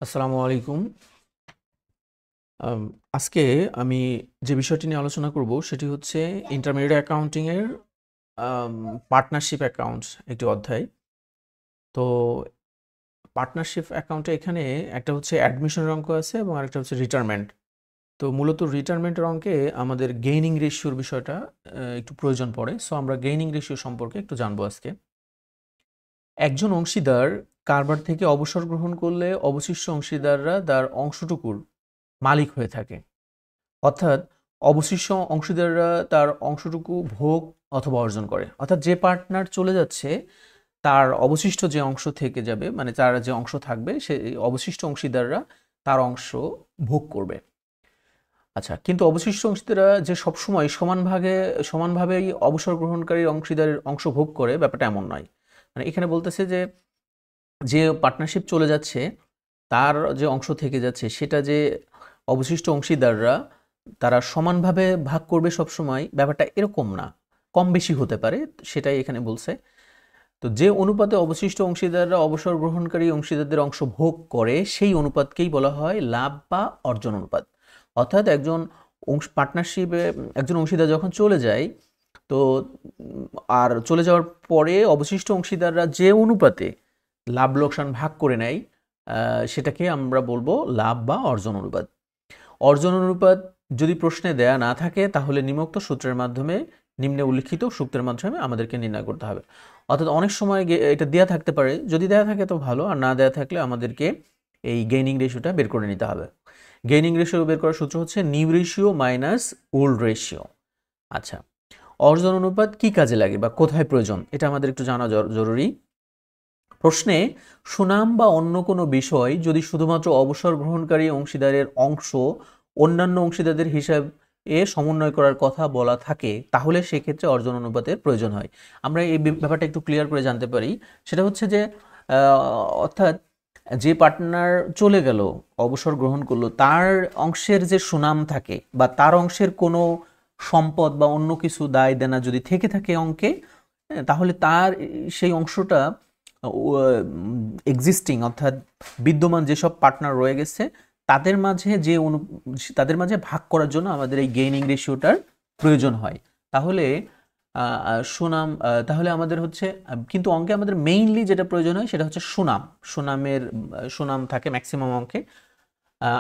আসসালামু আলাইকুম। আম আজকে আমি যে বিষয়টি নিয়ে আলোচনা করব সেটি হচ্ছে ইন্টারমিডিয়েট অ্যাকাউন্টিং এর আম পার্টনারশিপ অ্যাকাউন্ট একটি অধ্যায়। তো পার্টনারশিপ অ্যাকাউন্টে এখানে একটা হচ্ছে অ্যাডমিশনের অঙ্ক আছে এবং আরেকটা হচ্ছে রিটায়ারমেন্ট। তো মূলত রিটায়ারমেন্টের অঙ্কে আমাদের গেইনিং রেশিওর বিষয়টা একটু প্রয়োজন পড়ে। সো আমরা গেইনিং রেশিও সম্পর্কে একটু জানবো আজকে। একজন অংশীদার কারবার থেকে অবসর গ্রহণ করলে অবশিষ্ট অংশীদাররা তার অংশটুকুর মালিক হয়ে থাকে। অর্থাৎ অবশিষ্ট অংশীদাররা তার অংশটুকু ভোগ অথবা অর্জন করে। অর্থাৎ যে পার্টনার চলে যাচ্ছে তার অবশিষ্ট যে অংশ থেকে যাবে, মানে তার যে অংশ থাকবে সেই অবশিষ্ট অংশীদাররা তার অংশ ভোগ করবে। আচ্ছা, কিন্তু অবশিষ্ট অংশীদাররা যে সবসময় সমানভাবেই অবসর গ্রহণকারী অংশীদারের অংশ ভোগ করে, ব্যাপারটা এমন নয়। মানে এখানে বলতেছে যে যে পার্টনারশিপ চলে যাচ্ছে তার যে অংশ থেকে যাচ্ছে সেটা যে অবশিষ্ট অংশীদাররা তারা সমানভাবে ভাগ করবে সবসময়, ব্যাপারটা এরকম না, কম বেশি হতে পারে, সেটাই এখানে বলছে। তো যে অনুপাতে অবশিষ্ট অংশীদাররা অবসর গ্রহণকারী অংশীদারদের অংশ ভোগ করে সেই অনুপাতকেই বলা হয় লাভ বা অর্জন অনুপাত। অর্থাৎ একজন পার্টনারশিপে একজন অংশীদার যখন চলে যায়, তো আর চলে যাওয়ার পরে অবশিষ্ট অংশীদাররা যে অনুপাতে লাভ লোকসান ভাগ করে নেয় সেটাকে আমরা বলবো লাভ বা অর্জন অনুপাত। অর্জন অনুপাত যদি প্রশ্নে দেয়া না থাকে তাহলে নিম্নোক্ত সূত্রের মাধ্যমে নিম্নে উল্লিখিত সূত্রের মাধ্যমে আমাদেরকে নির্ণয় করতে হবে। অর্থাৎ অনেক সময় এটা দেয়া থাকতে পারে, যদি দেয়া থাকে তো ভালো, আর না দেয়া থাকলে আমাদেরকে এই গেইনিং রেশিওটা বের করে নিতে হবে। গেইনিং রেশিও বের করার সূত্র হচ্ছে new ratio minus old ratio. আচ্ছা, অর্জন অনুপাত কি কাজে লাগে বা কোথায় প্রয়োজন এটা আমাদের একটু জানা জরুরি। প্রশ্নে সুনাম বা অন্য কোনো বিষয় যদি শুধুমাত্র অবসর গ্রহণকারী অংশীদারের অংশ অন্যান্য অংশীদারদের হিসাবে সমন্বয় করার কথা বলা থাকে তাহলে সেক্ষেত্রে অর্জন অনুপাতের প্রয়োজন হয়। আমরা এই ব্যাপারটা একটু ক্লিয়ার করে জানতে পারি। সেটা হচ্ছে যে অর্থাৎ যে পার্টনার চলে গেল, অবসর গ্রহণ করলো, তার অংশের যে সুনাম থাকে বা তার অংশের কোনো সম্পদ বা অন্য কিছু দায় দেনা যদি থেকে থাকে অঙ্কে, তাহলে তার সেই অংশটা এক্সিস্টিং অর্থাৎ বিদ্যমান যেসব পার্টনার রয়ে গেছে তাদের মাঝে তাদের মাঝে ভাগ করার জন্য আমাদের এই গেইনিং রেশিওটার প্রয়োজন হয়। তাহলে সুনাম, তাহলে আমাদের হচ্ছে, কিন্তু অঙ্কে আমাদের মেইনলি যেটা প্রয়োজন হয় সেটা হচ্ছে সুনাম থাকে ম্যাক্সিমাম অঙ্কে।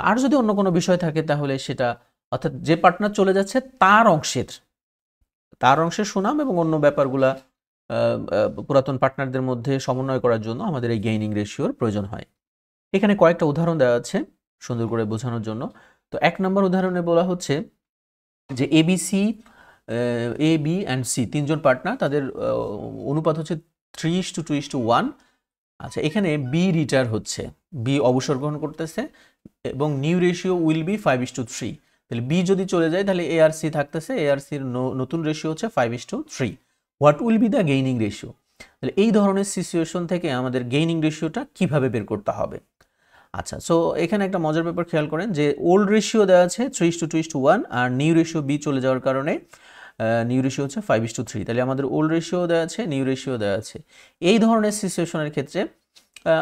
আর যদি অন্য কোনো বিষয় থাকে তাহলে সেটা, অর্থাৎ যে পার্টনার চলে যাচ্ছে তার অংশের সুনাম এবং অন্য ব্যাপারগুলা পুরাতন পার্টনারদের মধ্যে সমন্বয় করার জন্য আমাদের এই গেইনিং রেশিওর প্রয়োজন হয়। এখানে কয়েকটা উদাহরণ দেওয়া আছে সুন্দর করে বোঝানোর জন্য। তো 1 নম্বর উদাহরণে বলা হচ্ছে যে ABC, A B and C তিনজন পার্টনার, তাদের অনুপাত হচ্ছে 3:2:1। আচ্ছা, এখানে বি রিটায়ার হচ্ছে, বি অবসর গ্রহণ করতেছে এবং নিউ রেশিও উইল বি 5:3। তাহলে বি যদি চলে যায় তাহলে এ আর সি থাকতেছে, এ আর সির নতুন রেশিও হচ্ছে 5:3। What will be the gaining ratio? তাহলে এই ধরনের সিচুয়েশন থেকে আমাদের গেইনিং রেশিওটা কিভাবে বের করতে হবে। আচ্ছা, সো এখানে একটা মজার ব্যাপার খেয়াল করেন যে ওল্ড রেশিও দেওয়া আছে 3:2:1 আর নিউ রেশিও বি চলে যাওয়ার কারণে নিউ রেশিও হচ্ছে 5:3। তাহলে আমাদের ওল্ড রেশিও দেওয়া আছে, নিউ রেশিও দেওয়া আছে। এই ধরনের সিচুয়েশনের ক্ষেত্রে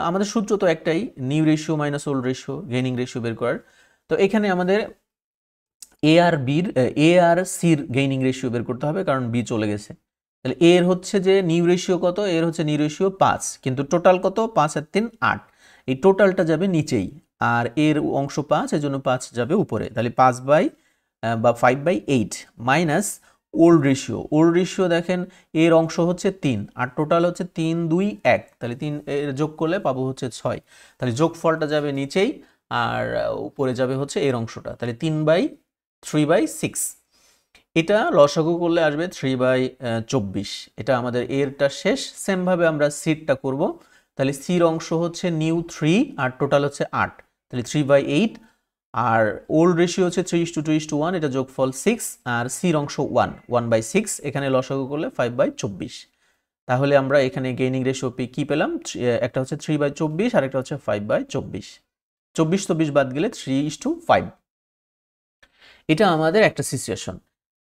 আমাদের সূত্র তো একটাই, new ratio minus old ratio, gaining ratio বের করার। তো এখানে আমাদের এ আর সির গেইনিং রেশিও বের করতে হবে কারণ বি চলে গেছে। তাহলে এর হচ্ছে যে নিউ রেশিও কত, এর হচ্ছে নিউ রেশিও 5, কিন্তু টোটাল কত, 5 আর 3 8। এই টোটালটা যাবে নিচেই আর এর অংশ 5, এই জন্য 5 যাবে উপরে। তাহলে 5/8 মাইনাস ওল্ড রেশিও দেখেন এর অংশ হচ্ছে 3 আর টোটাল হচ্ছে 3 2 1, তাহলে 3 এর যোগ করলে পাবো হচ্ছে 6। তাহলে যোগফলটা যাবে নিচেই আর উপরে যাবে হচ্ছে এর অংশটা, তাহলে 3/6। এটা লসাগু করলে আসবে 3/24। এটা আমাদের এরটা শেষ। সেমভাবে আমরা সিরটা করব। তাহলে সির অংশ হচ্ছে নিউ 3 আর টোটাল হচ্ছে 8, তাহলে 3/8। আর ওল্ড রেশিও হচ্ছে 3:2:1, এটা যোগফল 6 আর সির অংশ 1/6। এখানে লসাগু করলে 5/24। তাহলে আমরা এখানে গেইনিং রেশিও কি পেলাম, একটা হচ্ছে 3/24 আর একটা হচ্ছে 5/24। 24 বাদ গেলে 3:5। এটা আমাদের একটা সিচুয়েশন।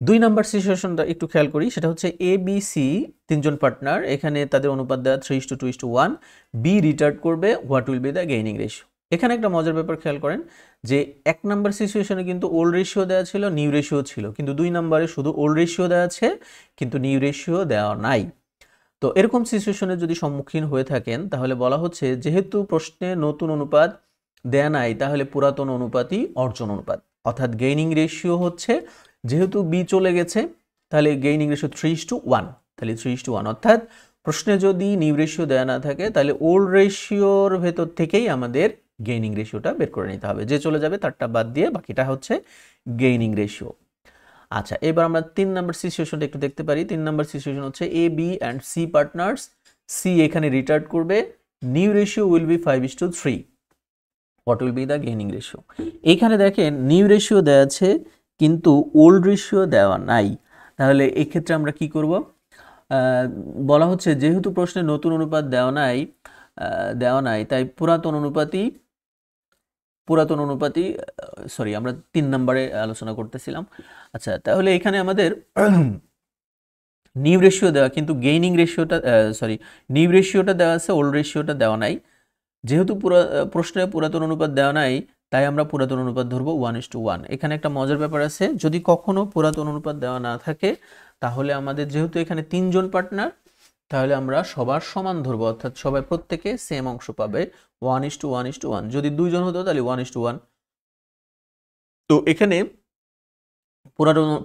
2 নাম্বার সিচুয়েশনটা একটু খেয়াল করি, সেটা হচ্ছে এ বি সি তিনজন পার্টনার, এখানে তাদের অনুপাত দেওয়া 3:2:1। বি রিটায়ার্ড করবে, what will be the gaining ratio? এখানে একটা মজার ব্যাপার খেয়াল করেন যে 1 নাম্বার সিচুয়েশনে কিন্তু ওল্ড রেশিও দেওয়া ছিল, নিউ রেশিও ছিল, কিন্তু 2 নম্বরে শুধু ওল্ড রেশিও দেওয়া আছে কিন্তু নিউ রেশিও দেওয়া নাই। তো এরকম সিচুয়েশনে যদি সম্মুখীন হয়ে থাকেন তাহলে বলা হচ্ছে যেহেতু প্রশ্নে নতুন অনুপাত দেয়া নাই তাহলে পুরাতন অনুপাতই অর্জন অনুপাত, অর্থাৎ গেইনিং রেশিও হচ্ছে যেহেতু বি চলে গেছে তাহলে গেইনিং রেশিও 3:1, তাহলে 3:1, অর্থাৎ প্রশ্নে যদি নিউ রেশিও দেয়া না থাকে তাহলে ওল্ড রেশিওর ভেতর থেকেই আমাদের গেইনিং রেশিওটা বের করে নিতে হবে, যে চলে যাবে তারটা বাদ দিয়ে বাকিটা হচ্ছে গেইনিং রেশিও। আচ্ছা, এবার আমরা 3 নাম্বার সিচুয়েশনটা একটু দেখতে পারি। 3 নাম্বার সিচুয়েশন হচ্ছে A B and C partners, C এখানে রিটার্ন করবে, new ratio will be 5:3, what will be the gaining ratio. এইখানে দেখেন নিউ রেশিও দেওয়া আছে কিন্তু ওল্ড রেশিও দেওয়া নাই, তাহলে এই ক্ষেত্রে আমরা কি করব? বলা হচ্ছে যেহেতু প্রশ্নে নতুন অনুপাত দেওয়া নাই তাই পুরাতন অনুপাতই সরি আমরা 3 নম্বরে আলোচনা করতেছিলাম। আচ্ছা, তাহলে এখানে আমাদের নিউ রেশিও দেওয়া কিন্তু গেইনিং রেশিওটা নিউ রেশিওটা দেওয়া আছে, ওল্ড রেশিওটা দেওয়া নাই। যেহেতু প্রশ্নে পুরাতন অনুপাত দেওয়া নাই তাই আমরা পুরাতন অনুপাত ধরবো 1:1। এখানে একটা মজার ব্যাপার আছে, যদি কখনো পুরাতন অনুপাত দেওয়া না থাকে তাহলে আমাদের যেহেতু এখানে 3 জন পার্টনার তাহলে আমরা সবার সমান ধরবো, অর্থাৎ সবাই প্রত্যেকে সেম অংশ পাবে 1:1:1। যদি 2 জন হতো তাহলে 1:1। তো এখানে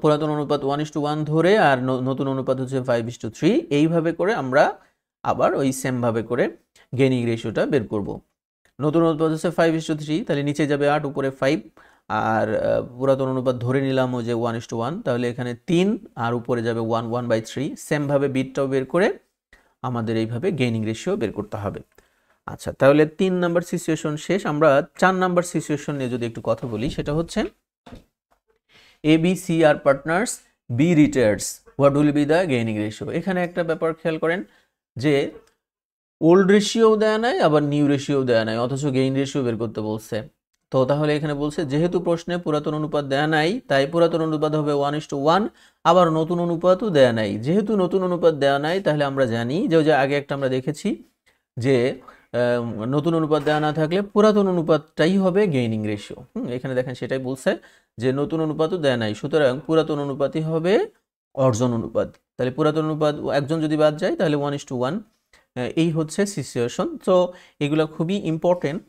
পুরাতন অনুপাত 1:1 ধরে আর নতুন অনুপাত হচ্ছে 5:3, এইভাবে করে আমরা আবার ওই সেম ভাবে করে গেইনিং রেশিওটা বের করব। নতুন অনুপাত হচ্ছে 5:3, তাহলে নিচে যাবে 8, উপরে 5, আর পুরাতন অনুপাত ধরে নিলাম ওই যে 1:1, তাহলে এখানে 3 আর উপরে যাবে 1/3। সেম ভাবে বিটটাও বের করে আমাদের এইভাবে গেইনিং রেশিও বের করতে হবে। আচ্ছা, তাহলে 3 নাম্বার সিচুয়েশন শেষ। আমরা 4 নাম্বার সিচুয়েশন নিয়ে যদি একটু কথা বলি, সেটা হচ্ছে এ বি সি আর partners, B retires, what will be the gaining ratio. এখানে একটা ব্যাপার খেয়াল করেন যে ওল্ড রেশিও দেয়া নাই আবার নিউ রেশিও দেয়া নাই, অথচ গেইন রেশিও বের করতে বলছে। তো তাহলে এখানে বলছে যেহেতু প্রশ্নে পুরাতন অনুপাত দেয়া নাই তাই পুরাতন অনুপাত হবে 1:1, আবার নতুন অনুপাতও দেয়া নাই। যেহেতু নতুন অনুপাত দেয়া নাই তাহলে আমরা জানি যে ওই যে আগে একটা আমরা দেখেছি যে নতুন অনুপাত দেওয়া না থাকলে পুরাতন অনুপাতটাই হবে গেইনিং রেশিও। এখানে দেখেন সেটাই বলছে যে নতুন অনুপাতও দেয় নাই, সুতরাং পুরাতন অনুপাতই হবে অর্জন অনুপাত। তাহলে পুরাতন অনুপাত একজন যদি বাদ যায় তাহলে 1:1। এই হচ্ছে সিচুয়েশন। তো এগুলো খুবই ইম্পর্টেন্ট,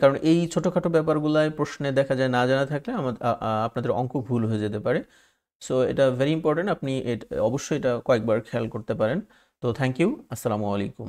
কারণ এই ছোটোখাটো ব্যাপারগুলোয় প্রশ্নে দেখা যায় না জানা থাকলে আপনাদের অঙ্ক ভুল হয়ে যেতে পারে। সো এটা ভেরি ইম্পর্টেন্ট, আপনি অবশ্যই এটা কয়েকবার খেয়াল করতে পারেন। তো থ্যাংক ইউ, আসসালামু আলাইকুম।